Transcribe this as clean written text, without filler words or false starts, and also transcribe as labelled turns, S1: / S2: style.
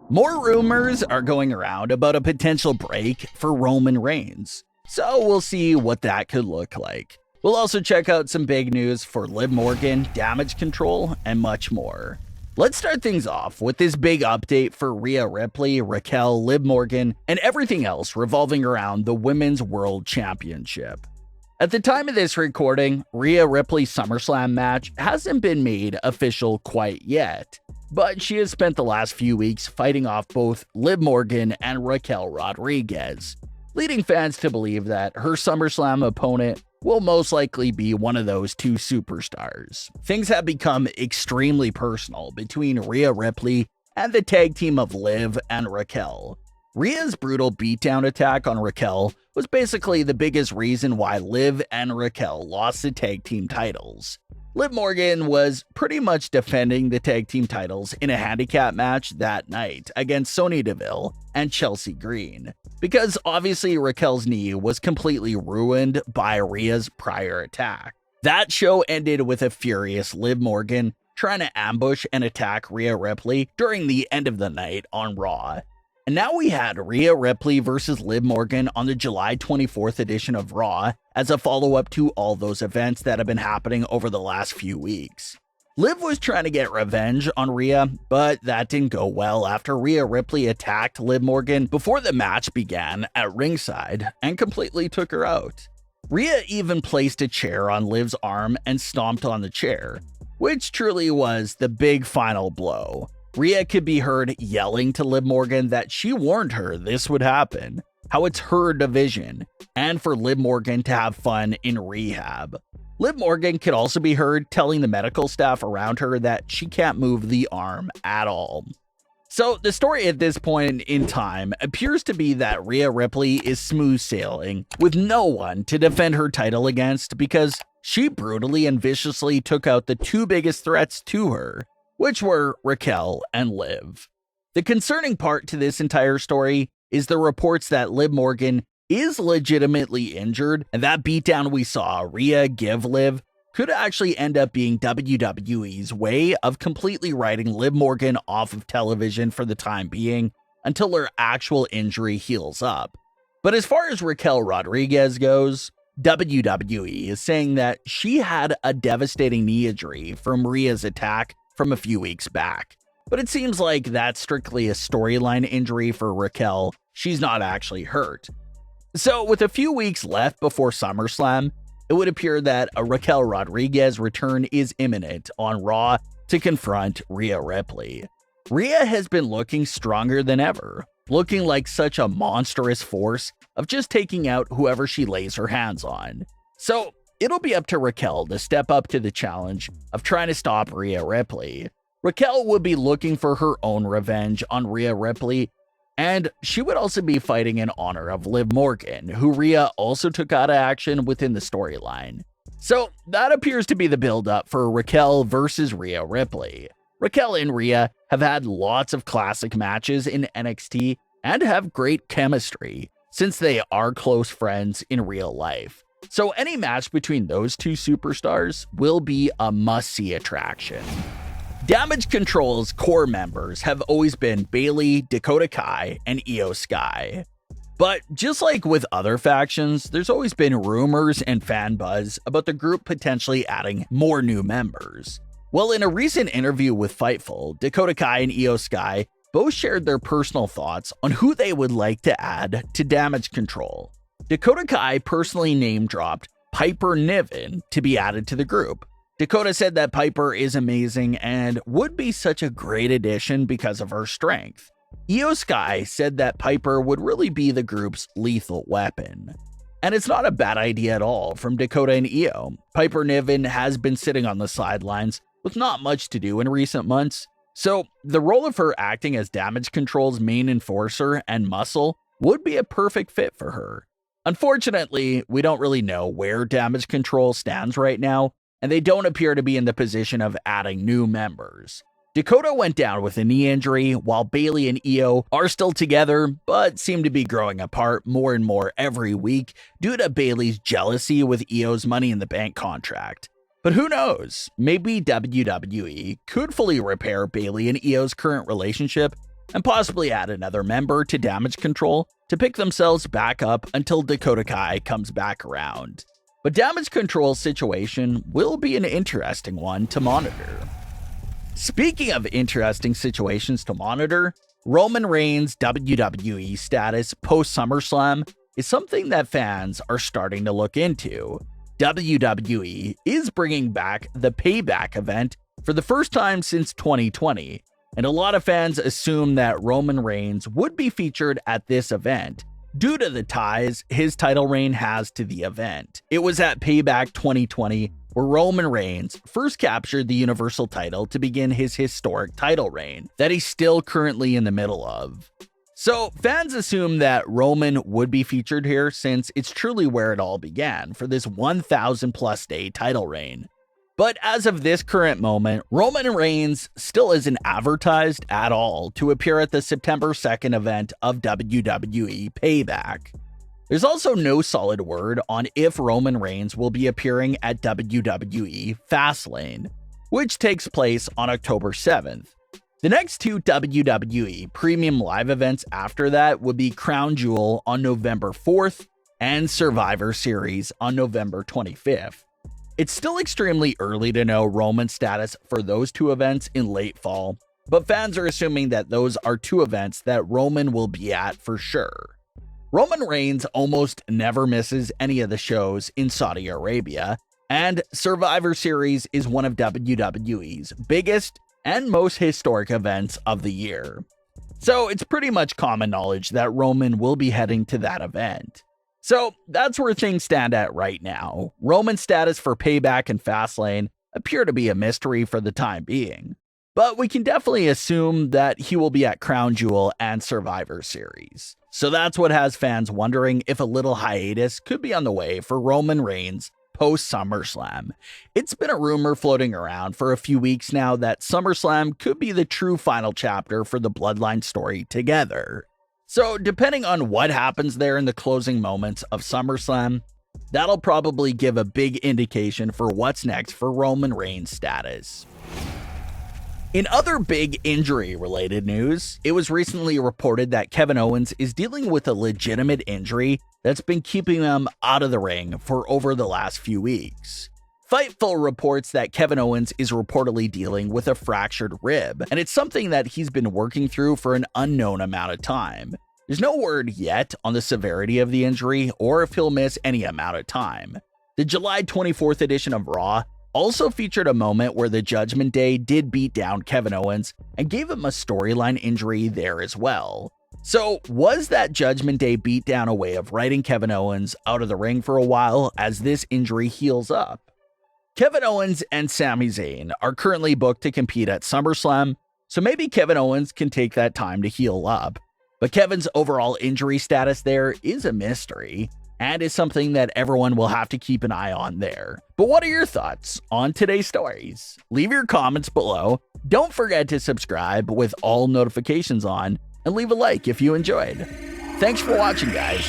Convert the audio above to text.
S1: More rumors are going around about a potential break for Roman Reigns, so we'll see what that could look like. We'll also check out some big news for Liv Morgan, Damage CTRL, and much more. Let's start things off with this big update for Rhea Ripley, Raquel, Liv Morgan, and everything else revolving around the Women's World Championship. At the time of this recording, Rhea Ripley's Summerslam match hasn't been made official quite yet, but she has spent the last few weeks fighting off both Liv Morgan and Raquel Rodriguez, leading fans to believe that her SummerSlam opponent will most likely be one of those two superstars. Things have become extremely personal between Rhea Ripley and the tag team of Liv and Raquel. Rhea's brutal beatdown attack on Raquel was basically the biggest reason why Liv and Raquel lost the tag team titles. Liv Morgan was pretty much defending the tag team titles in a handicap match that night against Sonya Deville and Chelsea Green, because obviously Raquel's knee was completely ruined by Rhea's prior attack. That show ended with a furious Liv Morgan trying to ambush and attack Rhea Ripley during the end of the night on Raw. And now we had Rhea Ripley versus Liv Morgan on the July 24th edition of Raw as a follow-up to all those events that have been happening over the last few weeks. Liv was trying to get revenge on Rhea, but that didn't go well after Rhea Ripley attacked Liv Morgan before the match began at ringside and completely took her out. Rhea even placed a chair on Liv's arm and stomped on the chair, which truly was the big final blow. Rhea could be heard yelling to Liv Morgan that she warned her this would happen, how it's her division, and for Liv Morgan to have fun in rehab. Liv Morgan could also be heard telling the medical staff around her that she can't move the arm at all. So the story at this point in time appears to be that Rhea Ripley is smooth sailing with no one to defend her title against because she brutally and viciously took out the two biggest threats to her, which were Raquel and Liv. The concerning part to this entire story is the reports that Liv Morgan is legitimately injured, and that beatdown we saw Rhea give Liv could actually end up being WWE's way of completely writing Liv Morgan off of television for the time being until her actual injury heals up. But as far as Raquel Rodriguez goes, WWE is saying that she had a devastating knee injury from Rhea's attack from a few weeks back. But it seems like that's strictly a storyline injury for Raquel. She's not actually hurt. So with a few weeks left before SummerSlam, it would appear that a Raquel Rodriguez return is imminent on Raw to confront Rhea Ripley. Rhea has been looking stronger than ever, looking like such a monstrous force of just taking out whoever she lays her hands on. So it'll be up to Raquel to step up to the challenge of trying to stop Rhea Ripley. Raquel would be looking for her own revenge on Rhea Ripley, and she would also be fighting in honor of Liv Morgan, who Rhea also took out of action within the storyline. So that appears to be the build-up for Raquel versus Rhea Ripley. Raquel and Rhea have had lots of classic matches in NXT and have great chemistry, since they are close friends in real life. So any match between those two superstars will be a must-see attraction. Damage CTRL's core members have always been Bayley, Dakota Kai, and IYO SKY. But just like with other factions, there's always been rumors and fan buzz about the group potentially adding more new members. Well, in a recent interview with Fightful, Dakota Kai and IYO SKY both shared their personal thoughts on who they would like to add to Damage CTRL. Dakota Kai personally name-dropped Piper Niven to be added to the group. Dakota said that Piper is amazing and would be such a great addition because of her strength. IYO SKY said that Piper would really be the group's lethal weapon. And it's not a bad idea at all from Dakota and IYO. Piper Niven has been sitting on the sidelines with not much to do in recent months, so the role of her acting as Damage CTRL's main enforcer and muscle would be a perfect fit for her. Unfortunately, we don't really know where Damage CTRL stands right now, and they don't appear to be in the position of adding new members. Dakota went down with a knee injury, while Bayley and IYO are still together, but seem to be growing apart more and more every week due to Bayley's jealousy with IYO's Money in the Bank contract. But who knows, maybe WWE could fully repair Bayley and IYO's current relationship and possibly add another member to Damage CTRL to pick themselves back up until Dakota Kai comes back around. But Damage CTRL's situation will be an interesting one to monitor. Speaking of interesting situations to monitor, Roman Reigns' WWE status post-Summerslam is something that fans are starting to look into. WWE is bringing back the Payback event for the first time since 2020, and a lot of fans assume that Roman Reigns would be featured at this event due to the ties his title reign has to the event. It was at Payback 2020 where Roman Reigns first captured the Universal title to begin his historic title reign that he's still currently in the middle of. So fans assume that Roman would be featured here since it's truly where it all began for this 1,000+ day title reign. But as of this current moment, Roman Reigns still isn't advertised at all to appear at the September 2nd event of WWE Payback. There's also no solid word on if Roman Reigns will be appearing at WWE Fastlane, which takes place on October 7th. The next two WWE Premium Live events after that would be Crown Jewel on November 4th and Survivor Series on November 25th. It's still extremely early to know Roman's status for those two events in late fall, but fans are assuming that those are two events that Roman will be at for sure. Roman Reigns almost never misses any of the shows in Saudi Arabia, and Survivor Series is one of WWE's biggest and most historic events of the year. So it's pretty much common knowledge that Roman will be heading to that event. So that's where things stand at right now. Roman's status for Payback and Fastlane appear to be a mystery for the time being, but we can definitely assume that he will be at Crown Jewel and Survivor Series. So that's what has fans wondering if a little hiatus could be on the way for Roman Reigns post-SummerSlam. It's been a rumor floating around for a few weeks now that SummerSlam could be the true final chapter for the Bloodline story together. So depending on what happens there in the closing moments of SummerSlam, that'll probably give a big indication for what's next for Roman Reigns' status. In other big injury-related news, it was recently reported that Kevin Owens is dealing with a legitimate injury that's been keeping him out of the ring for over the last few weeks. Fightful reports that Kevin Owens is reportedly dealing with a fractured rib, and it's something that he's been working through for an unknown amount of time. There's no word yet on the severity of the injury or if he'll miss any amount of time. The July 24th edition of Raw also featured a moment where the Judgment Day did beat down Kevin Owens and gave him a storyline injury there as well. So was that Judgment Day beatdown a way of writing Kevin Owens out of the ring for a while as this injury heals up? Kevin Owens and Sami Zayn are currently booked to compete at SummerSlam, so maybe Kevin Owens can take that time to heal up. But Kevin's overall injury status there is a mystery, and is something that everyone will have to keep an eye on there. But what are your thoughts on today's stories? Leave your comments below. Don't forget to subscribe with all notifications on, and leave a like if you enjoyed. Thanks for watching, guys.